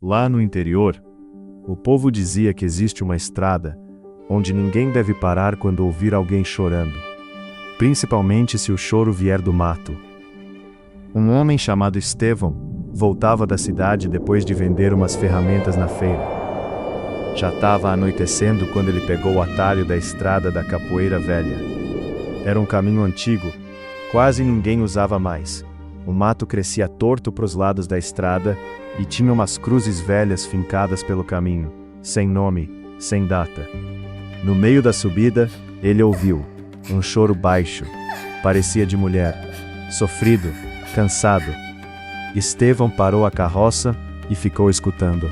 Lá no interior, o povo dizia que existe uma estrada onde ninguém deve parar quando ouvir alguém chorando, principalmente se o choro vier do mato. Um homem chamado Estevão voltava da cidade depois de vender umas ferramentas na feira. Já estava anoitecendo quando ele pegou o atalho da estrada da Capoeira Velha. Era um caminho antigo, quase ninguém usava mais. O mato crescia torto para os lados da estrada e tinha umas cruzes velhas fincadas pelo caminho, sem nome, sem data. No meio da subida, ele ouviu um choro baixo, parecia de mulher, sofrido, cansado. Estevão parou a carroça e ficou escutando.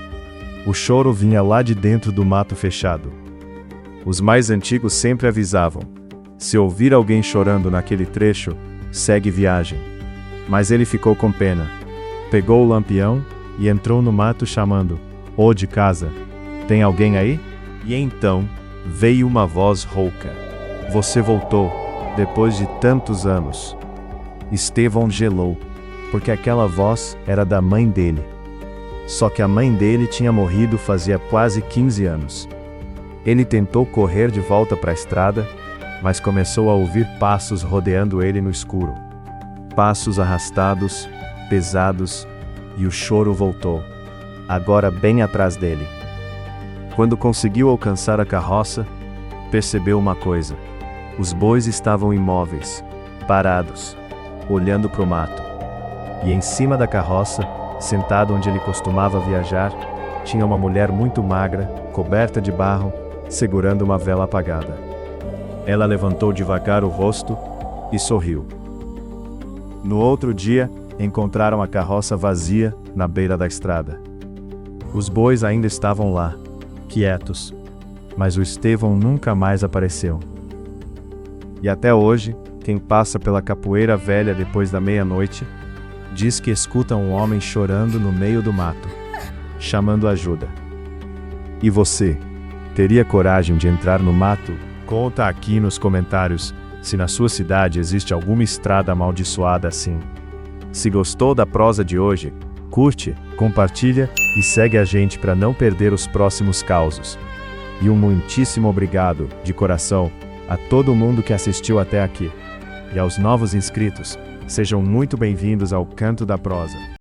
O choro vinha lá de dentro do mato fechado. Os mais antigos sempre avisavam: se ouvir alguém chorando naquele trecho, segue viagem. Mas ele ficou com pena. Pegou o lampião e entrou no mato chamando: "Ô de casa, tem alguém aí?" E então veio uma voz rouca: "Você voltou, depois de tantos anos." Estevão gelou, porque aquela voz era da mãe dele. Só que a mãe dele tinha morrido fazia quase 15 anos. Ele tentou correr de volta para a estrada, mas começou a ouvir passos rodeando ele no escuro. Passos arrastados, pesados, e o choro voltou, agora bem atrás dele. Quando conseguiu alcançar a carroça, percebeu uma coisa: os bois estavam imóveis, parados, olhando para o mato. E em cima da carroça, sentado onde ele costumava viajar, tinha uma mulher muito magra, coberta de barro, segurando uma vela apagada. Ela levantou devagar o rosto e sorriu. No outro dia, encontraram a carroça vazia na beira da estrada. Os bois ainda estavam lá, quietos, mas o Estevão nunca mais apareceu. E até hoje, quem passa pela Capoeira Velha depois da meia-noite, diz que escuta um homem chorando no meio do mato, chamando ajuda. E você, teria coragem de entrar no mato? Conta aqui nos comentários se na sua cidade existe alguma estrada amaldiçoada assim. Se gostou da prosa de hoje, curte, compartilha e segue a gente para não perder os próximos causos. E um muitíssimo obrigado, de coração, a todo mundo que assistiu até aqui. E aos novos inscritos, sejam muito bem-vindos ao Canto da Prosa.